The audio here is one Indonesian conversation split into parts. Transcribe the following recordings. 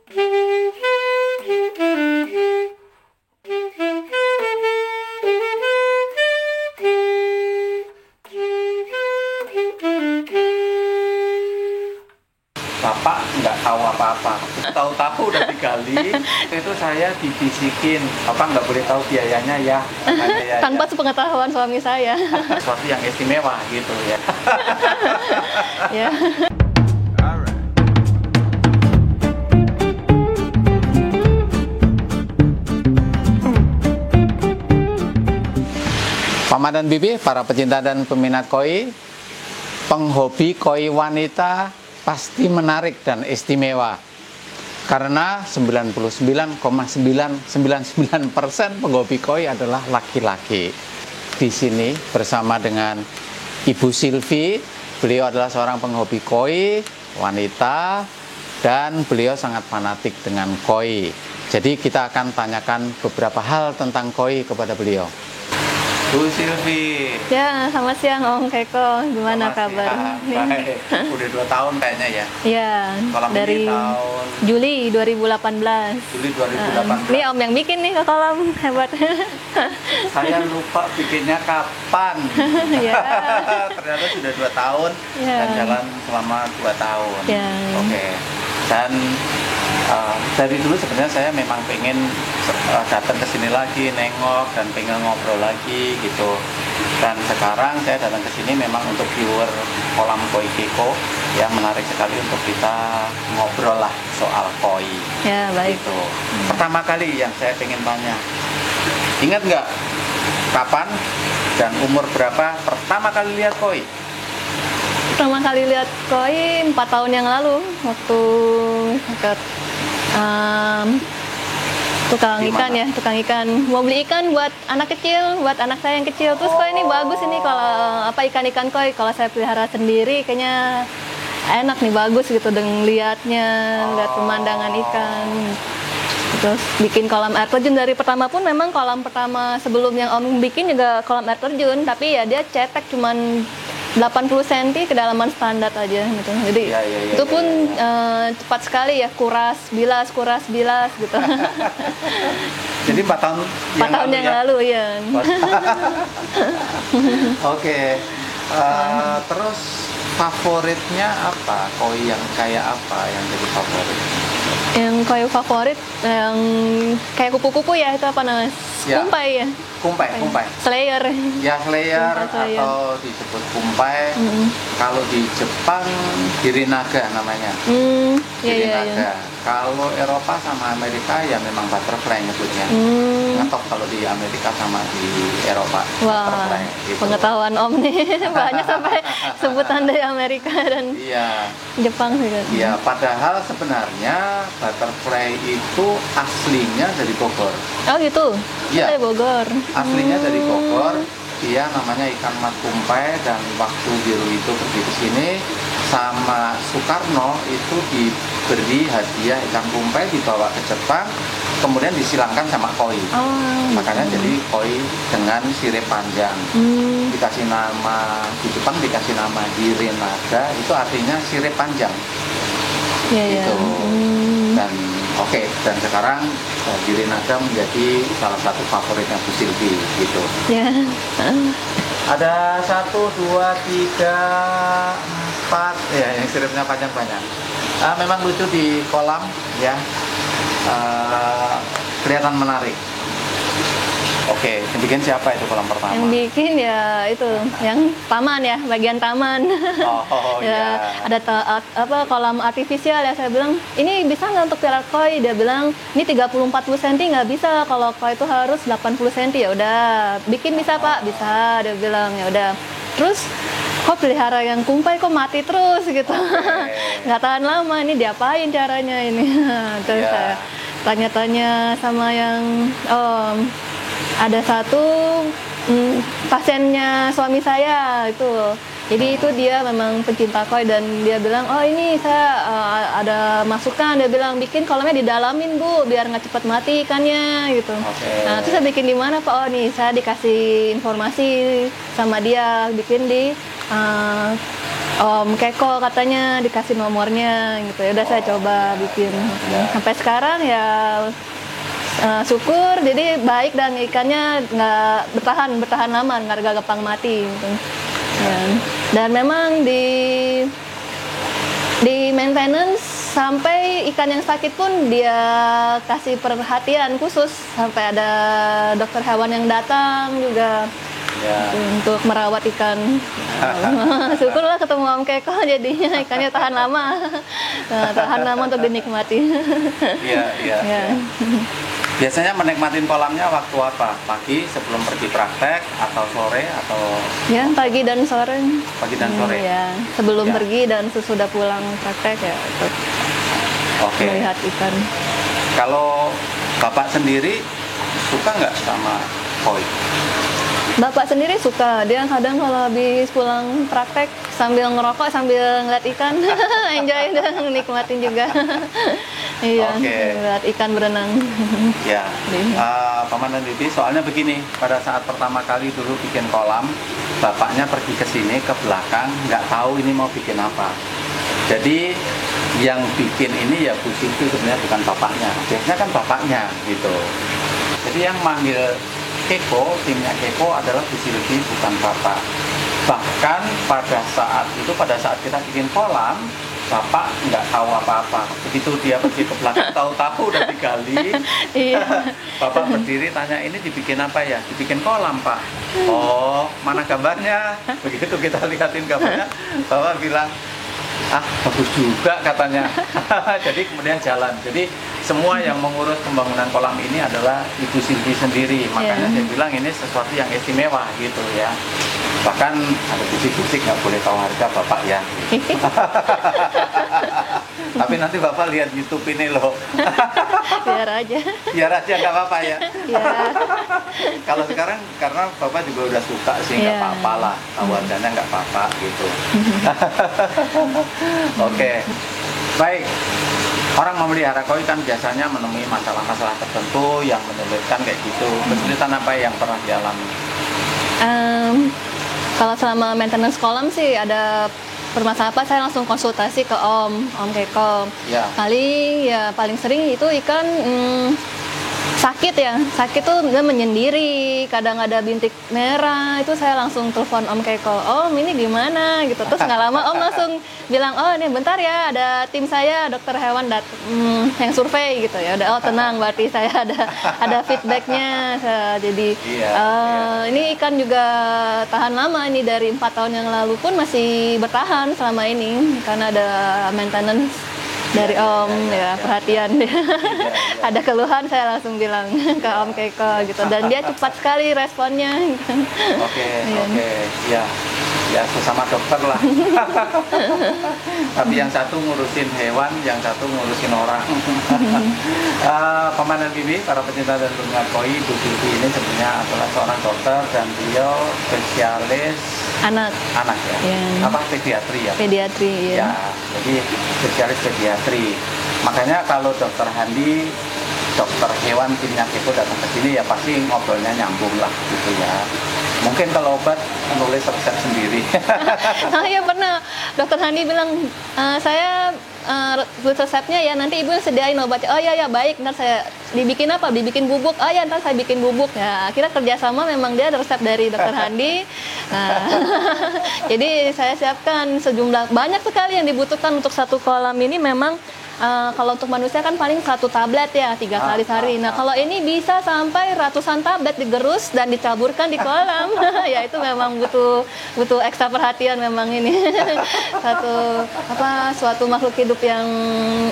Bapak nggak tahu apa-apa, tahu-tahu udah digali, itu saya dibisikin, Bapak nggak boleh tahu biayanya ya, ya tanpa sepengetahuan suami saya. Sesuatu yang istimewa gitu ya. Ya. Mama dan Bibi, para pecinta dan peminat koi, penghobi koi wanita pasti menarik dan istimewa. Karena 99,999% penghobi koi adalah laki-laki. Di sini bersama dengan Ibu Silvi, beliau adalah seorang penghobi koi wanita dan beliau sangat fanatik dengan koi. Jadi kita akan tanyakan beberapa hal tentang koi kepada beliau. Bu Silvi. Ya, selamat siang Om Keko. Gimana kabar? Baik. Udah 2 tahun kayaknya ya? Iya, dari tahun Juli 2018. Juli 2018. Ini Om yang bikin nih ke kolam, hebat. Saya lupa bikinnya kapan. Ya. Ternyata sudah 2 tahun Ya. dan jalan selama 2 tahun. Ya. Oke. Dan dari dulu sebenarnya saya memang pengen datang ke sini lagi, nengok dan pengen ngobrol lagi gitu. Dan sekarang saya datang ke sini memang untuk viewer kolam koi Keko yang menarik sekali untuk kita ngobrol lah soal koi. Ya, baik. Gitu. Pertama kali yang saya pengen tanya, ingat nggak kapan dan umur berapa pertama kali lihat koi? Pertama kali lihat koi 4 tahun yang lalu waktu dekat tukang ikan ya, tukang ikan mau beli ikan buat anak kecil, buat anak saya yang kecil. Terus koi ini bagus ini kalau ikan-ikan koi kalau saya pelihara sendiri kayaknya enak nih, bagus gitu dengan lihatnya, lihat pemandangan ikan. Terus bikin kolam air terjun dari pertama pun memang kolam pertama sebelum yang Om bikin juga kolam air terjun, tapi ya dia cetek cuman 80 cm kedalaman standar aja gitu. Jadi itu pun cepat sekali ya, kuras bilas gitu. Jadi 4 tahun yang lalu ya. Oke. Terus favoritnya apa? Koi yang kayak apa yang jadi favorit? Yang koi favorit yang kayak kupu-kupu ya, itu apa namanya? Ya. Kumpai ya. Kumpai. Slayer. Ya, slayer Slayer. atau disebut kumpai. Kalau di Jepang Hirinaga namanya. Hirinaga. Kalau Eropa sama Amerika ya memang butterfly nyebutnya. Ngetop kalau di Amerika sama di Eropa. Wah, butterfly, gitu. pengetahuan Om nih banyak sampai sebutan dari Amerika dan Jepang gitu. Iya, padahal sebenarnya butterfly itu aslinya dari Bogor. Oh gitu? Iya. Dari Bogor. Aslinya dari Bogor, dia namanya ikan mat kumpai, dan waktu Biru itu pergi ke sini sama Soekarno itu diberi hadiah ikan kumpai, dibawa ke Jepang, kemudian disilangkan sama koi. Makanya jadi koi dengan sirip panjang. Dikasih nama di Jepang, dikasih nama Hirinaga, itu artinya sirip panjang. Gitu. Dan dan sekarang Hirinaga menjadi salah satu favoritnya Bu Silvi gitu. Ada 1, 2, 3, 4 ya, yang siripnya panjang-panjang. Memang lucu di kolam ya, kelihatan menarik. Oke, yang bikin siapa itu kolam pertama? Yang bikin ya itu, yang taman ya, bagian taman. Ya. Ada kolam artifisial ya, saya bilang, ini bisa nggak untuk pelihara koi? Dia bilang, ini 30-40 cm nggak bisa, kalau koi itu harus 80 cm. Ya udah, bikin bisa Pak? Bisa, dia bilang. Ya udah. Terus kok pelihara yang kumpai kok mati terus gitu. Nggak tahan lama, ini diapain caranya ini? Terus saya tanya-tanya sama yang ada satu pasiennya suami saya itu. Jadi itu dia memang pencinta koi dan dia bilang, oh ini saya ada masukan, dia bilang bikin kolamnya didalamin Bu, biar nggak cepat mati ikannya gitu. Nah terus saya bikin di mana Pak? Oh nih saya dikasih informasi sama dia, bikin di Om Keko katanya dikasih nomornya gitu ya. Udah saya coba bikin. Sampai sekarang ya syukur, jadi baik dan ikannya nggak bertahan lama, nggak gampang mati gitu. Ya. Dan memang di maintenance sampai ikan yang sakit pun dia kasih perhatian khusus, sampai ada dokter hewan yang datang juga untuk merawat ikan. Syukurlah ketemu Om Keko, jadinya ikannya tahan lama untuk dinikmati. Iya. Biasanya menikmatin kolamnya waktu apa? Pagi sebelum pergi praktek atau sore atau? Ya, pagi dan sore. Pagi dan sore. Ya, sebelum pergi dan sesudah pulang praktek ya untuk melihat ikan. Kalau Bapak sendiri suka nggak sama koi? Bapak sendiri suka, dia kadang kalau habis pulang praktek sambil ngerokok sambil ngeliat ikan, enjoy dan nikmatin juga. Iya, ngeliat ikan berenang. Ya, Paman dan Bibi, soalnya begini, pada saat pertama kali dulu bikin kolam, bapaknya pergi ke sini ke belakang, nggak tahu ini mau bikin apa. Jadi yang bikin ini ya Bu Silvi sebenarnya bukan bapaknya, biasanya kan bapaknya gitu. Jadi yang manggil Keko, timnya Keko adalah Bu Silvi, bukan bapak. Bahkan pada saat kita bikin kolam, bapak nggak tahu apa-apa. Begitu dia pergi ke belakang, tahu-tahu udah digali. Bapak berdiri tanya, ini dibikin apa ya? Dibikin kolam, Pak. Oh, mana gambarnya? Begitu kita lihatin gambarnya, bapak bilang, bagus juga katanya. Jadi kemudian jalan. Jadi semua yang mengurus pembangunan kolam ini adalah Ibu Silvi sendiri. Makanya saya bilang ini sesuatu yang istimewa gitu ya. Bahkan ada bisik-bisik nggak boleh tahu harga bapak ya. Tapi nanti bapak lihat YouTube ini loh. Biar aja. Biar aja nggak apa-apa ya. Ya. Kalau sekarang karena bapak juga udah suka sih nggak apa-apa lah. Tahu harganya nggak apa-apa gitu. Oke. Baik. Orang memelihara koi kan biasanya menemui masalah-masalah tertentu yang menyulitkan kayak gitu. Kesulitan apa yang pernah dialami? Kalau selama maintenance kolam sih ada permasalahan apa, saya langsung konsultasi ke Om Keko. Ya. Paling sering itu ikan sakit ya. Sakit tuh dia menyendiri, kadang ada bintik merah. Itu saya langsung telepon Om Keko. Om, ini gimana gitu. Terus nggak lama Om langsung bilang, oh ini bentar ya, ada tim saya dokter hewan yang survei gitu ya. Udah, tenang, berarti saya ada feedbacknya. Jadi ini ikan juga tahan lama, ini dari 4 tahun yang lalu pun masih bertahan selama ini karena ada maintenance dari Om perhatian dia. Ada keluhan saya langsung bilang ke Om Keko gitu, dan dia cepat sekali responnya. Oke. Ya sesama dokter lah. Tapi yang satu ngurusin hewan, yang satu ngurusin orang. Paman dan Bibi, para pecinta dan penggemar koi, Bu Silvi ini sebenarnya adalah seorang dokter dan beliau spesialis anak ya. Apa pediatri ya? Pediatri ya. Jadi spesialis pediatri. Makanya kalau Dokter Handi, dokter hewan timnya Keko datang ke sini ya pasti ngobrolnya nyambung lah gitu ya. Mungkin kalau obat nulis resep sendiri. Iya pernah. Dokter Handi bilang, saya tulis resepnya ya, nanti ibu sediain obatnya. Oh ya baik, ntar saya dibikin apa? Dibikin bubuk. Oh ya, ntar saya bikin bubuk. Ya, akhirnya kerjasama, memang dia ada resep dari Dokter Handi. Nah, jadi saya siapkan banyak sekali yang dibutuhkan untuk satu kolam ini. Memang kalau untuk manusia kan paling 1 tablet ya 3 kali sehari. Nah kalau ini bisa sampai ratusan tablet digerus dan dicaburkan di kolam. Ya itu memang butuh ekstra perhatian memang ini. Suatu makhluk hidup yang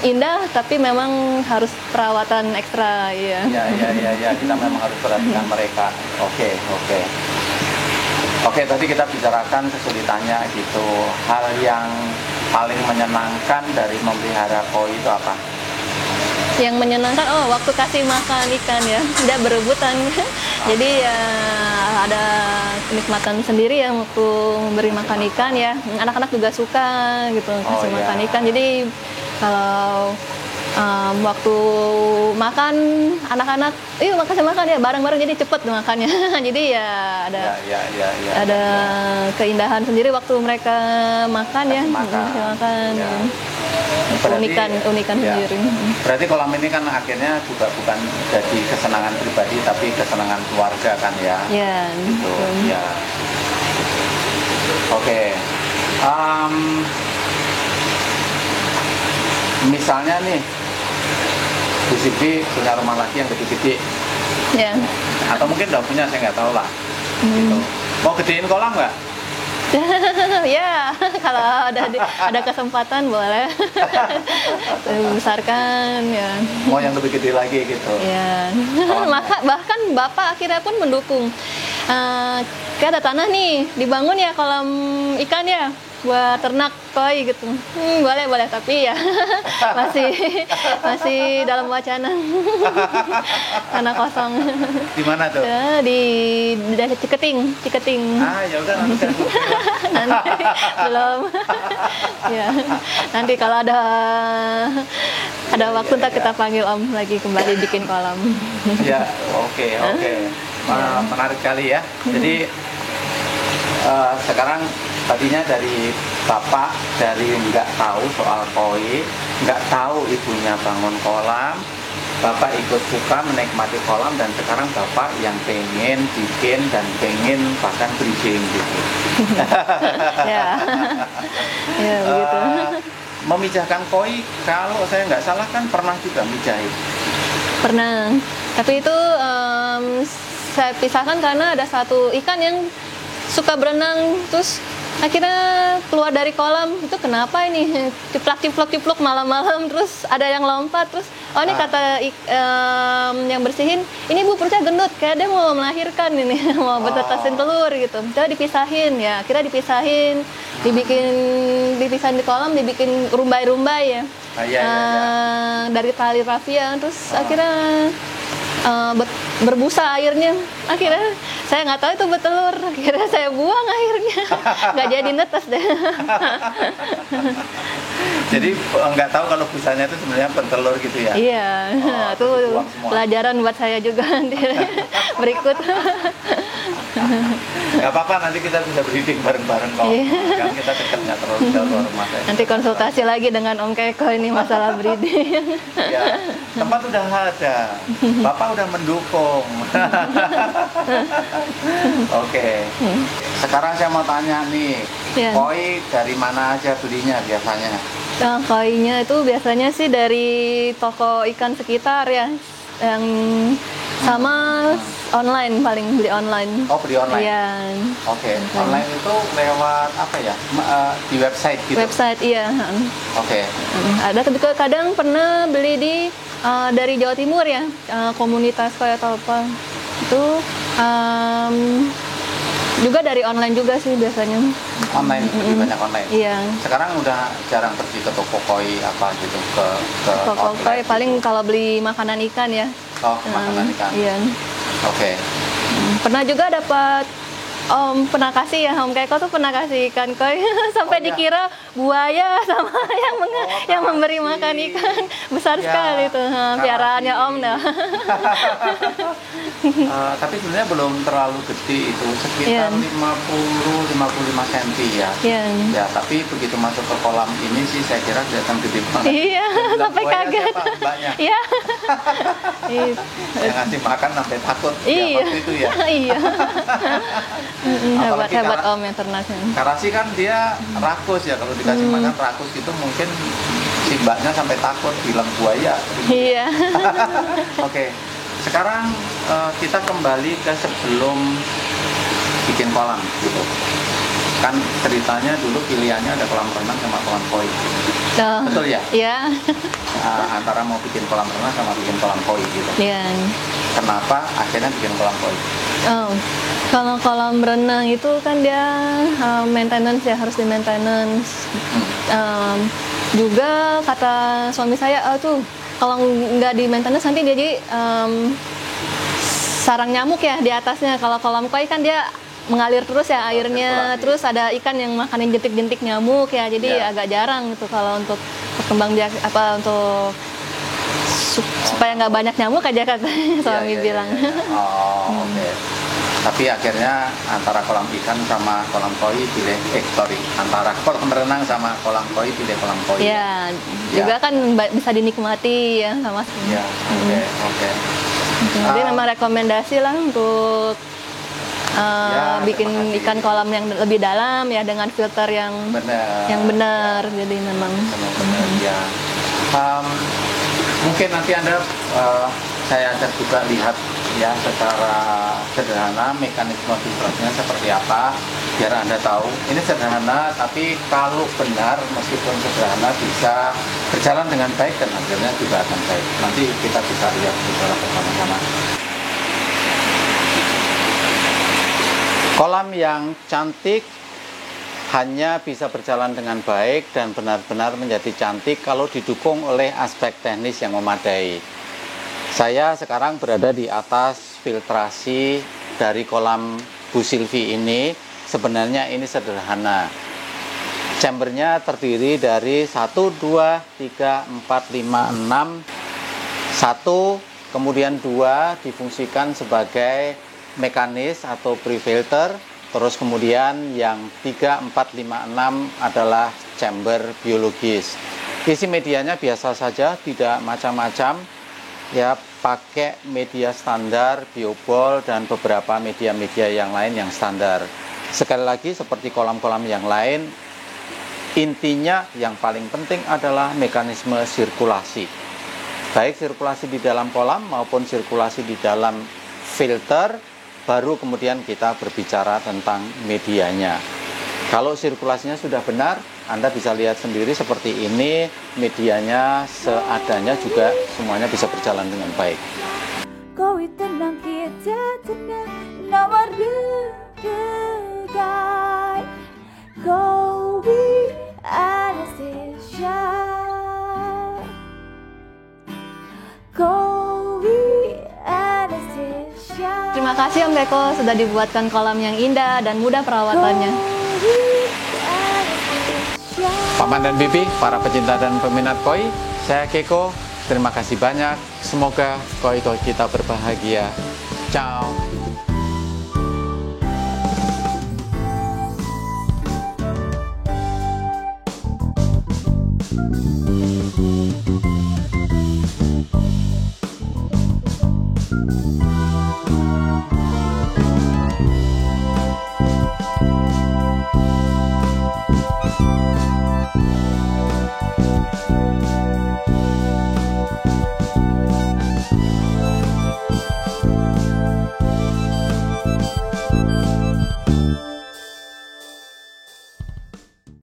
indah, tapi memang harus perawatan ekstra ya. Ya, kita memang harus perhatikan mereka. Oke, tadi kita bicarakan kesulitannya gitu. Hal yang paling menyenangkan dari memelihara koi itu apa? Yang menyenangkan, waktu kasih makan ikan ya, dia berebutan. Jadi ya ada kenikmatan sendiri ya waktu memberi makan ikan ya. Anak-anak juga suka gitu kasih makan ikan. Jadi kalau waktu makan anak-anak, makan ya bareng-bareng jadi cepet makannya. Jadi ya ada keindahan sendiri waktu mereka makan ya. Makan. Ya. Unikan sendiri. Berarti kolam ini kan akhirnya juga bukan jadi kesenangan pribadi tapi kesenangan keluarga kan ya? Iya. Gitu. Ya. Oke. Misalnya nih, Bu Siti punya rumah lagi yang gede-gede. Ya. Atau mungkin udah punya, saya nggak tahu lah. Gitu. Mau gedein kolam nggak? Ya, kalau ada kesempatan boleh. Besarkan ya. Mau yang lebih gede lagi gitu. Ya. Bahkan Bapak akhirnya pun mendukung. Kayak ada tanah nih, dibangun ya kolam ikan ya buat ternak koi gitu. Boleh tapi ya masih dalam wacana. Tanah kosong. Di mana tuh? Ya, di daerah Ciketing. Ya udah nanti saya Nanti belum. Ya. Nanti kalau ada waktu ntar kita panggil Om lagi kembali bikin kolam. Ya, oke. Menarik sekali ya. Jadi sekarang tadinya dari Bapak dari nggak tahu soal koi, nggak tahu ibunya bangun kolam, Bapak ikut suka menikmati kolam dan sekarang Bapak yang pengen bikin dan pengen bahkan breeding gitu. Ya begitu. Memijahkan koi, kalau saya nggak salah kan pernah juga mijahin. Pernah, tapi itu saya pisahkan karena ada satu ikan yang suka berenang terus akhirnya keluar dari kolam. Itu kenapa ini ciplak malam-malam, terus ada yang lompat, terus ini kata yang bersihin, ini Bu perutnya gendut, kayak dia mau melahirkan ini, mau betetasin telur gitu. Coba dipisahin ya, akhirnya dipisahin di kolam, dibikin rumbai-rumbai ya. Dari tali rafia, terus akhirnya berbusa airnya. Akhirnya saya nggak tahu itu betelur, akhirnya saya buang airnya. Nggak jadi netes deh. Jadi nggak tahu kalau busanya itu sebenarnya bertelur gitu ya? Iya, itu pelajaran buat saya juga berikut. Nggak apa-apa, nanti kita bisa breeding bareng-bareng kok. Kan kita dekatnya terus jauh rumah saya. Nanti konsultasi lagi dengan Om Keko ini masalah breeding. Ya, tempat udah ada, Bapak udah mendukung. Oke. Sekarang saya mau tanya nih, koi dari mana aja belinya biasanya? Nah, koinya itu biasanya sih dari toko ikan sekitar ya, yang sama online, paling beli online. Oh, beli online? Iya. Oke. Online itu lewat apa ya? Di website gitu? Website, iya. Oke. Ada, tapi kadang pernah beli dari Jawa Timur ya, komunitas koi atau apa. Itu juga dari online juga sih biasanya. Online, lebih banyak online? Iya. Sekarang udah jarang pergi ke toko koi apa gitu, ke toko koi paling gitu. Kalau beli makanan ikan ya. Oh, makanan ikan. Iya. Oke. Pernah juga dapat pernah kasih ya, Om Keko tuh pernah kasih ikan koi sampai dikira buaya sama yang memberi makan ikan. Besar sekali tuh piaraannya Om dah. Tapi sebenarnya belum terlalu gede itu, sekitar 50-55 cm ya. Ya, tapi begitu masuk ke kolam ini sih saya kira kelihatan gede banget. Iya, sampai kaget. Iya. Yang ngasih makan sampai takut ya waktu itu ya. Iya. Hebat Om yang ternaknya. Karasi kan dia rakus ya, kalau dikasih makan rakus itu mungkin si mbaknya sampai takut bilang buaya. Iya. Oke. Sekarang kita kembali ke sebelum bikin kolam gitu. Kan ceritanya dulu pilihannya ada kolam renang sama kolam koi. Betul ya? Iya. Antara mau bikin kolam renang sama bikin kolam koi gitu. Iya. Kenapa akhirnya bikin kolam koi? Kalau kolam renang itu kan dia maintenance ya, harus di maintenance. Juga kata suami saya, tuh kalau nggak di maintenance nanti jadi sarang nyamuk ya di atasnya. Kalau kolam koi kan dia mengalir terus ya airnya, terus ada ikan yang makanin jentik-jentik nyamuk ya, jadi agak jarang gitu kalau untuk berkembang biak untuk supaya nggak banyak nyamuk aja katanya suami bilang. Oh, oke. Tapi akhirnya antara kolam ikan sama kolam koi pilih antara kolam renang sama kolam koi pilih kolam koi. Ya, juga kan bisa dinikmati ya sama. Ya, oke. Jadi memang rekomendasi lah untuk bikin ikan kolam yang lebih dalam ya dengan filter yang benar. Jadi memang benar ya. Mungkin nanti Anda saya akan juga lihat ya secara sederhana mekanisme filtrasinya seperti apa biar Anda tahu. Ini sederhana tapi kalau benar meskipun sederhana bisa berjalan dengan baik dan hasilnya juga akan baik. Nanti kita bisa lihat secara bersama-sama. Kolam yang cantik hanya bisa berjalan dengan baik dan benar-benar menjadi cantik kalau didukung oleh aspek teknis yang memadai. Saya sekarang berada di atas filtrasi dari kolam Bu Silvi ini. Sebenarnya ini sederhana. Chambernya terdiri dari 1, 2, 3, 4, 5, 6. 1, kemudian 2 difungsikan sebagai mekanis atau pre-filter. Terus kemudian yang 3, 4, 5, 6 adalah chamber biologis. Isi medianya biasa saja, tidak macam-macam. Ya, pakai media standar, biobol, dan beberapa media-media yang lain yang standar. Sekali lagi, seperti kolam-kolam yang lain, intinya yang paling penting adalah mekanisme sirkulasi. Baik sirkulasi di dalam kolam maupun sirkulasi di dalam filter, baru kemudian kita berbicara tentang medianya. Kalau sirkulasinya sudah benar, Anda bisa lihat sendiri seperti ini, medianya seadanya juga semuanya bisa berjalan dengan baik. Kowi tenang kita tenang, nomor degai. Kowi Anastasia. Kowi Anastasia. Terima kasih Om Beko sudah dibuatkan kolam yang indah dan mudah perawatannya. Paman dan Bibi, para pecinta dan peminat koi, saya Keko. Terima kasih banyak. Semoga koi-koi kita berbahagia. Ciao.